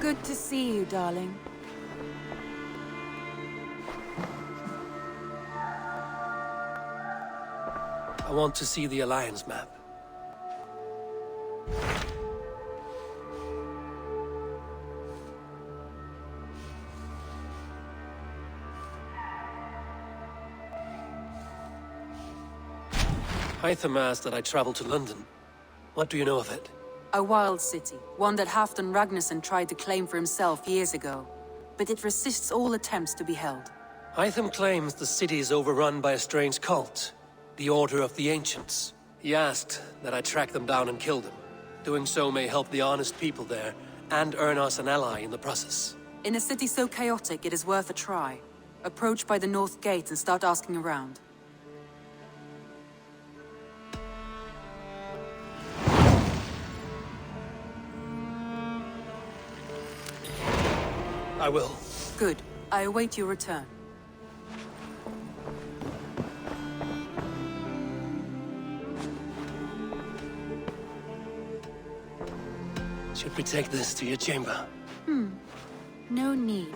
Good to see you, darling. I want to see the Alliance map. Hytham asked that I travel to London. What do you know of it? A wild city, one that Halfdan Ragnarsson tried to claim for himself years ago. But it resists all attempts to be held. Hytham claims the city is overrun by a strange cult, the Order of the Ancients. He asked that I track them down and kill them. Doing so may help the honest people there, and earn us an ally in the process. In a city so chaotic, it is worth a try. Approach by the North Gate and start asking around. I will. Good. I await your return. Should we take this to your chamber? No need.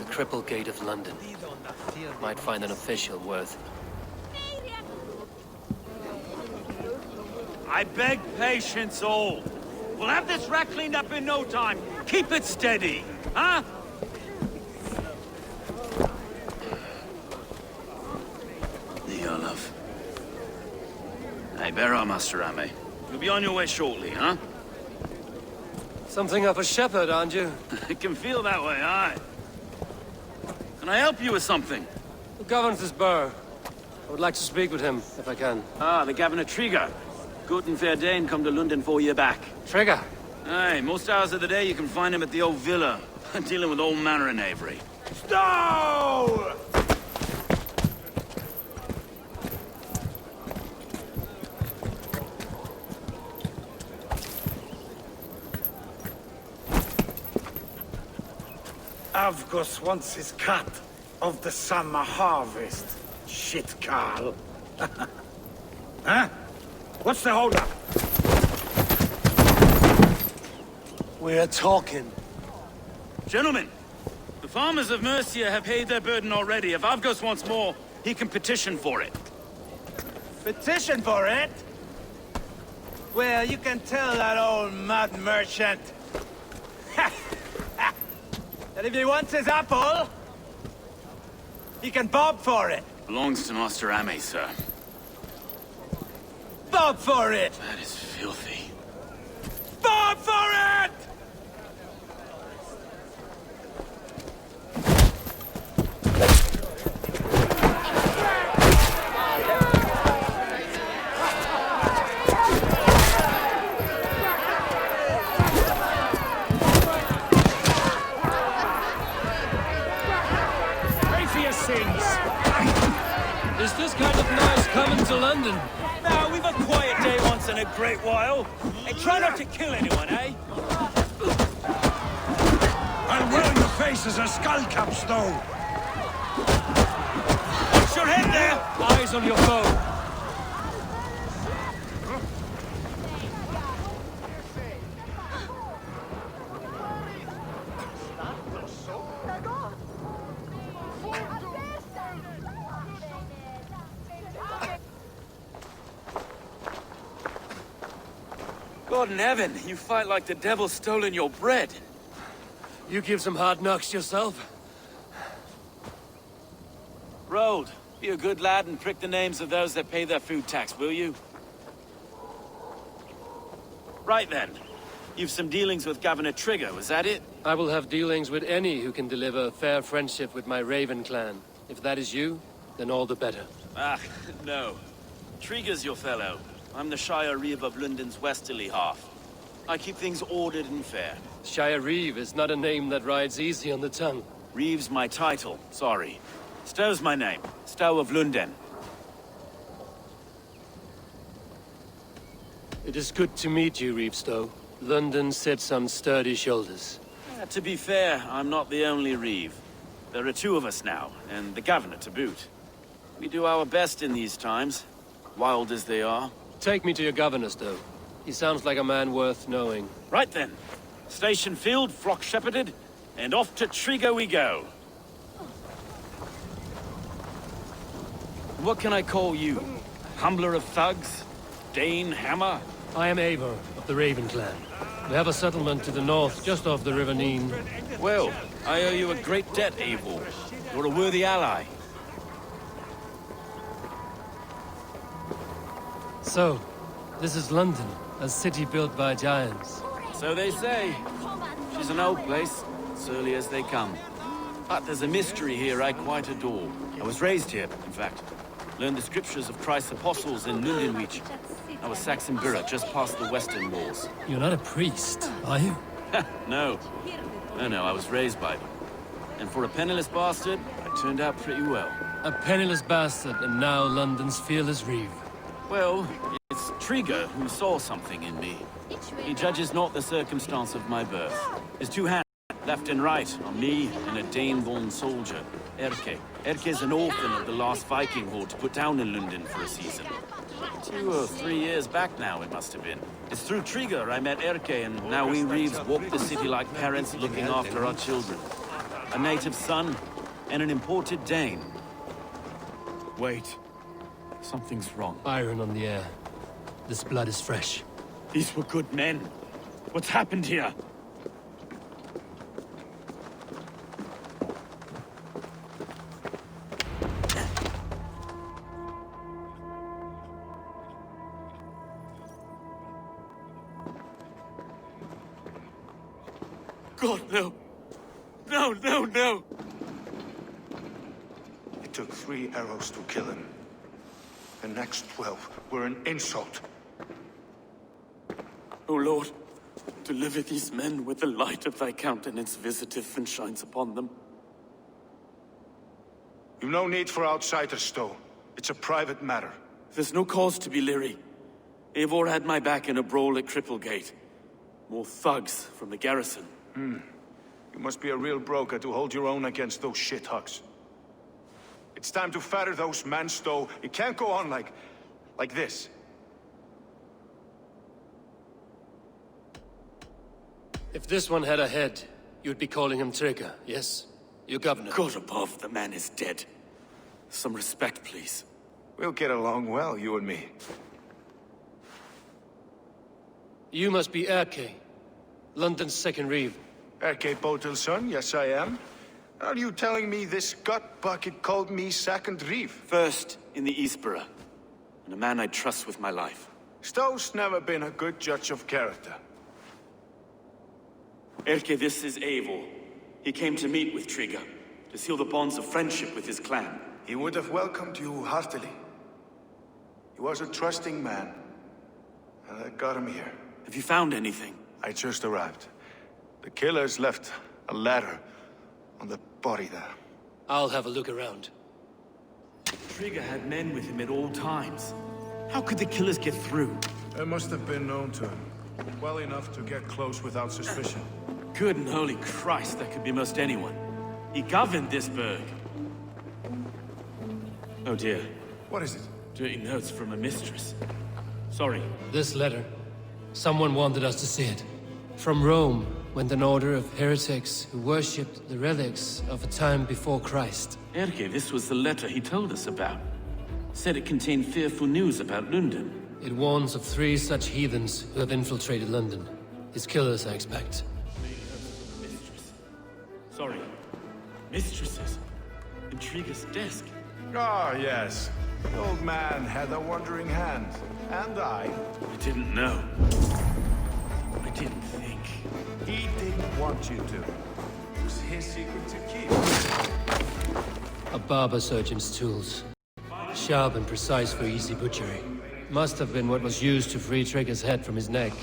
Triple Gate of London. Might find an official worth. I beg patience, all. We'll have this wreck cleaned up in no time. Keep it steady, huh? Yeah, love. Hey, bear our Master Ame. You'll be on your way shortly, huh? Something of a shepherd, aren't you? It can feel that way, aye. Can I help you with something? Who governs this burr? I would like to speak with him, if I can. Ah, the Governor Trigger. Good and fair Dane come to London 4 year back. Trigger? Aye, most hours of the day you can find him at the old villa, dealing with all manner in Avery. Stow! Avgos wants his cut of the summer harvest. Shit, Carl. Huh? What's the holdup? We're talking. Gentlemen, the farmers of Mercia have paid their burden already. If Avgos wants more, he can petition for it. Petition for it? Well, you can tell that old mud merchant that if he wants his apple, he can bob for it. Belongs to Master Ame, sir. Bob for it! That is filthy. Bob for it! Is this kind of noise coming to London? Now, we've a quiet day once in a great while. And try not to kill anyone, eh? I'll wear your face as a skull caps, though. Watch your head there! Eyes on your foe. God in heaven, you fight like the devil's stolen your bread. You give some hard knocks yourself. Road, be a good lad and prick the names of those that pay their food tax, will you? Right then. You've some dealings with Governor Trigger, was that it? I will have dealings with any who can deliver a fair friendship with my Raven clan. If that is you, then all the better. Ah, no. Trigger's your fellow. I'm the Shire Reeve of London's westerly half. I keep things ordered and fair. Shire Reeve is not a name that rides easy on the tongue. Reeve's my title, sorry. Stow's my name. Stow of London. It is good to meet you, Reevestow. London sits on sturdy shoulders. To be fair, I'm not the only Reeve. There are two of us now, and the governor to boot. We do our best in these times, wild as they are. Take me to your governor, Stow. He sounds like a man worth knowing. Right then. Station filled, flock shepherded, and off to Trigo we go. What can I call you? Humbler of thugs? Dane Hammer? I am Eivor of the Raven clan. We have a settlement to the north, just off the River Neen. Well, I owe you a great debt, Eivor. You're a worthy ally. So, this is London, a city built by giants. So they say. She's an old place, surly as they come. But there's a mystery here I quite adore. I was raised here, in fact. Learned the scriptures of Christ's apostles in Lundenwich. I was Saxon Borough, just past the western walls. You're not a priest, are you? No. No, I was raised by them. And for a penniless bastard, I turned out pretty well. A penniless bastard, and now London's fearless Reeve. Well, it's Trigger who saw something in me. He judges not the circumstance of my birth. His two hands, left and right, on me and a Dane-born soldier, Erke. Erke's an orphan of the last Viking horde put down in London for a season. 2 or 3 years back now, it must have been. It's through Trigger I met Erke, and now we Reeves walk the city like parents looking after our children. A native son and an imported Dane. Wait. Something's wrong. Iron on the air. This blood is fresh. These were good men. What's happened here? God, no. No. It took 3 arrows to kill him. The next 12 were an insult. O Lord, deliver these men with the light of thy countenance visitive and shines upon them. You've no need for outsiders, Stowe. It's a private matter. There's no cause to be leery. Eivor had my back in a brawl at Cripplegate. More thugs from the garrison. You You must be a real broker to hold your own against those shithugs. It's time to fire those men, Stowe. It can't go on like this. If this one had a head, you'd be calling him Trigger, yes? Your governor. God above, the man is dead. Some respect, please. We'll get along well, you and me. You must be Erke, London's second reeve. Erke Botel's son, yes I am. Are you telling me this gut bucket called me second reeve? First in the Eastborough, and a man I trust with my life. Stowe's never been a good judge of character. Erke, this is Eivor. He came to meet with Trigger, to seal the bonds of friendship with his clan. He would have welcomed you heartily. He was a trusting man, and I got him here. Have you found anything? I just arrived. The killers left a ladder on the body there. I'll have a look around. Trigger had men with him at all times. How could the killers get through? They must have been known to him. Well enough to get close without suspicion. Good and holy Christ, that could be most anyone. He governed this burg. Oh dear. What is it? Dirty notes from a mistress. Sorry. This letter. Someone wanted us to see it. From Rome went an order of heretics who worshipped the relics of a time before Christ. Erke, this was the letter he told us about. Said it contained fearful news about London. It warns of 3 such heathens who have infiltrated London. His killers, I expect. Mistress. Sorry. Mistresses. In Trigger's desk. Ah, yes. The old man had a wandering hand. And I didn't know. I didn't think. He didn't want you to. It was his secret to keep. A barber surgeon's tools. Sharp and precise for easy butchery. Must have been what was used to free Trigger's head from his neck.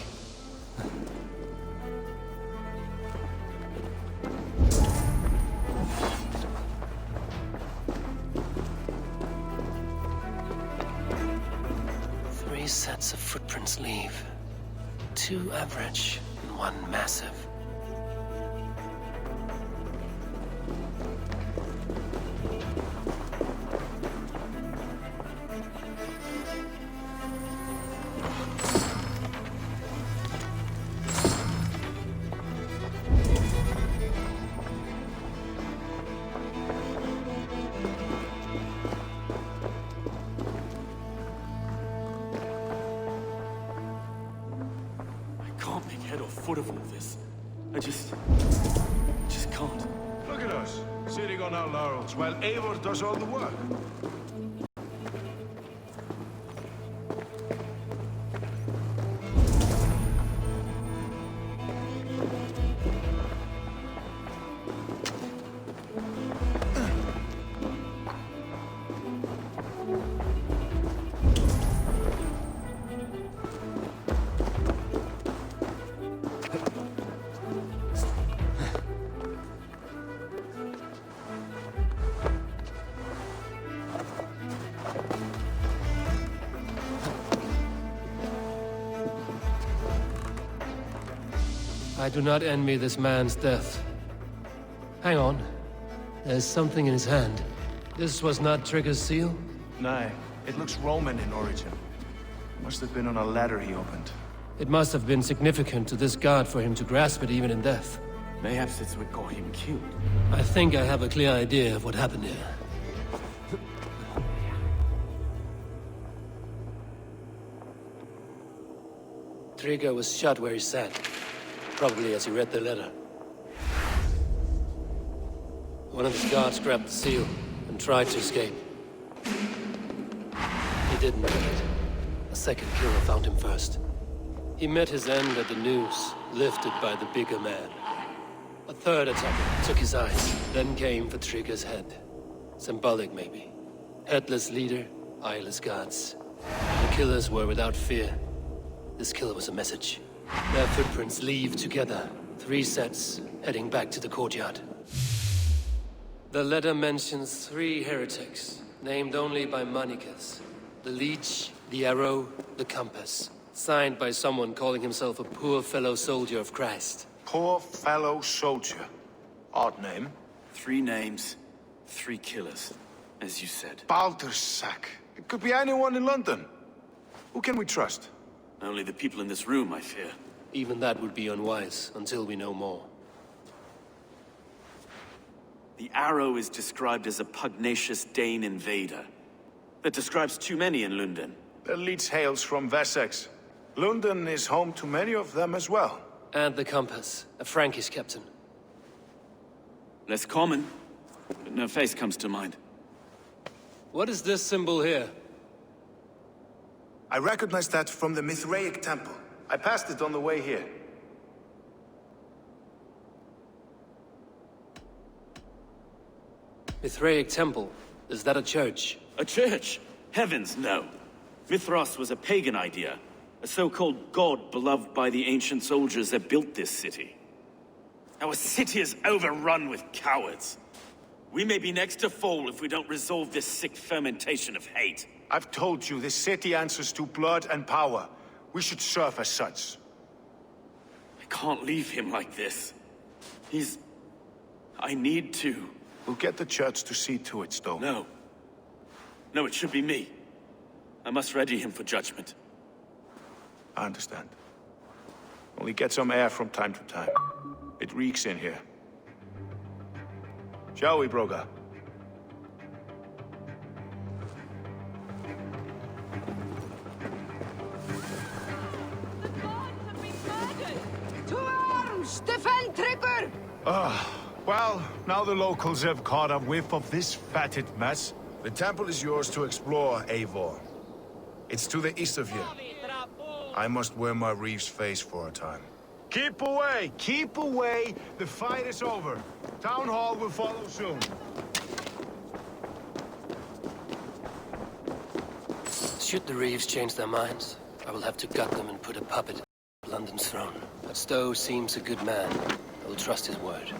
Three sets of footprints leave. 2 average and 1 massive. Foot of all this. I just can't. Look at us, sitting on our laurels while Eivor does all the work. I do not envy this man's death. Hang on. There's something in his hand. This was not Trigger's seal? Nay, it looks Roman in origin. Must have been on a ladder he opened. It must have been significant to this god for him to grasp it even in death. Mayhaps it's what got him killed. I think I have a clear idea of what happened here. Trigger was shot where he sat. Probably as he read the letter. One of his guards grabbed the seal and tried to escape. He didn't make it. A second killer found him first. He met his end at the noose, lifted by the bigger man. A third attacker took his eyes, then came for Trigger's head. Symbolic, maybe. Headless leader, eyeless guards. The killers were without fear. This killer was a message. Their footprints leave together. 3 sets, heading back to the courtyard. The letter mentions 3 heretics, named only by Manicus. The Leech, the Arrow, the Compass. Signed by someone calling himself a poor fellow soldier of Christ. Poor fellow soldier. Odd name. 3 names, 3 killers, as you said. Baldersack. It could be anyone in London. Who can we trust? Only the people in this room, I fear. Even that would be unwise, until we know more. The Arrow is described as a pugnacious Dane invader. That describes too many in London. The leech hails from Wessex. London is home to many of them as well. And the compass, a Frankish captain. Less common, but no face comes to mind. What is this symbol here? I recognize that from the Mithraic temple. I passed it on the way here. Mithraic temple. Is that a church? A church? Heavens, no. Mithras was a pagan idea. A so-called god beloved by the ancient soldiers that built this city. Our city is overrun with cowards. We may be next to fall if we don't resolve this sick fermentation of hate. I've told you, this city answers to blood and power. We should serve as such. I can't leave him like this. I need to. We'll get the church to see to it, Stowe. No. No, it should be me. I must ready him for judgment. I understand. Only get some air from time to time. It reeks in here. Shall we, Broga? To arms! Defend Trigger! Well, now the locals have caught a whiff of this fatted mess. The temple is yours to explore, Eivor. It's to the east of here. I must wear my reeve's face for a time. Keep away! Keep away! The fight is over. Town Hall will follow soon. Should the Reeves change their minds, I will have to gut them and put a puppet on London's throne. But Stowe seems a good man. I will trust his word.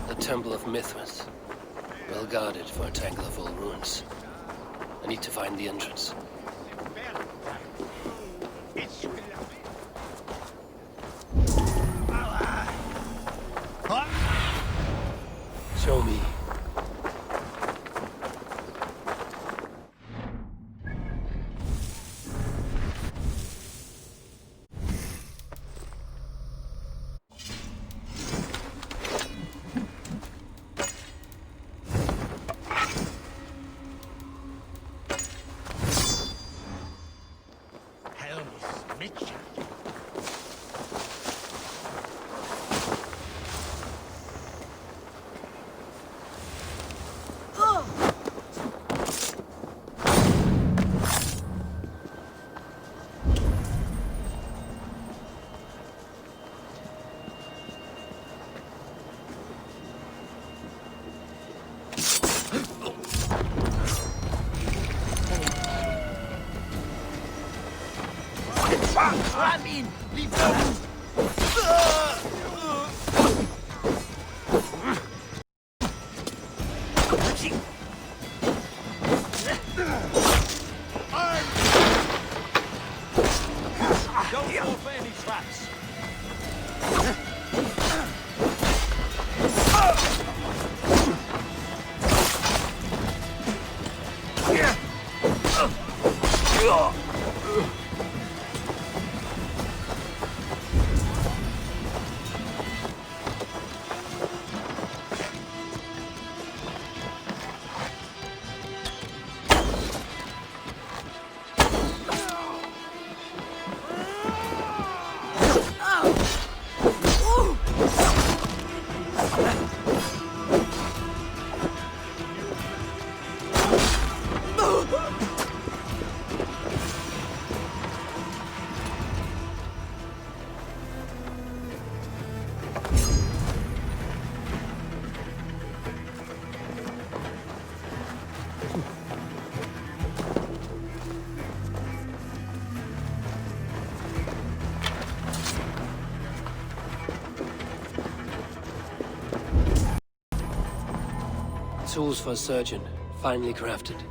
The Temple of Mithras. Well guarded for a tangle of old ruins. I need to find the entrance. Show me. tools for a surgeon, finely crafted.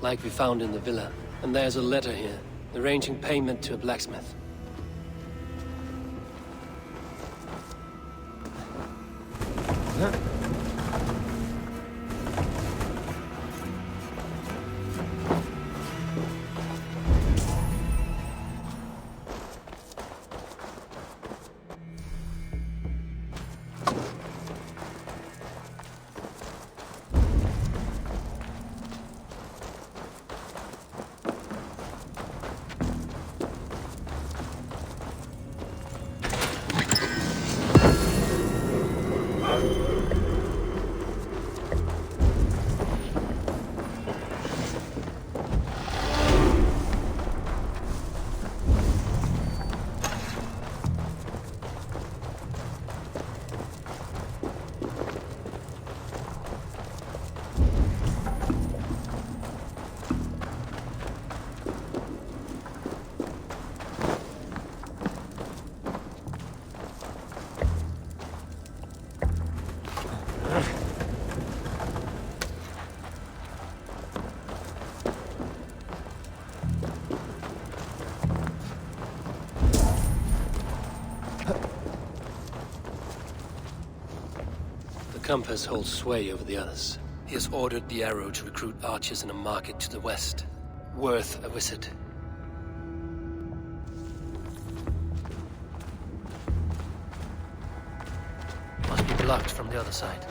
Like we found in the villa. And there's a letter here, arranging payment to a blacksmith. The compass holds sway over the others. He has ordered the arrow to recruit archers in a market to the west. Worth a visit. Must be blocked from the other side.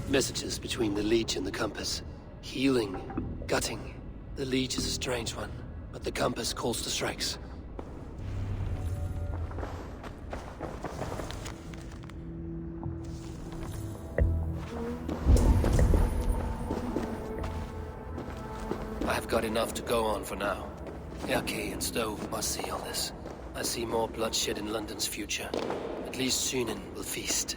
Messages between the Leech and the compass. Healing, gutting. The Leech is a strange one, but the compass calls to strikes. I have got enough to go on for now. Erke and Stove must see all this. I see more bloodshed in London's future. At least Sunan will feast.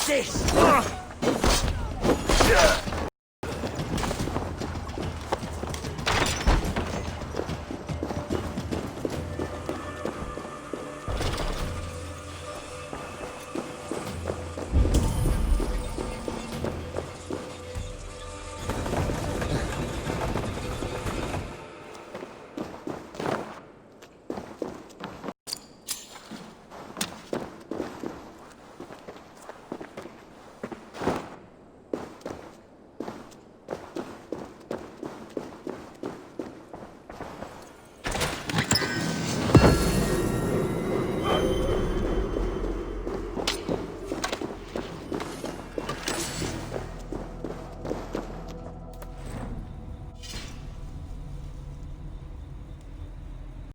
this!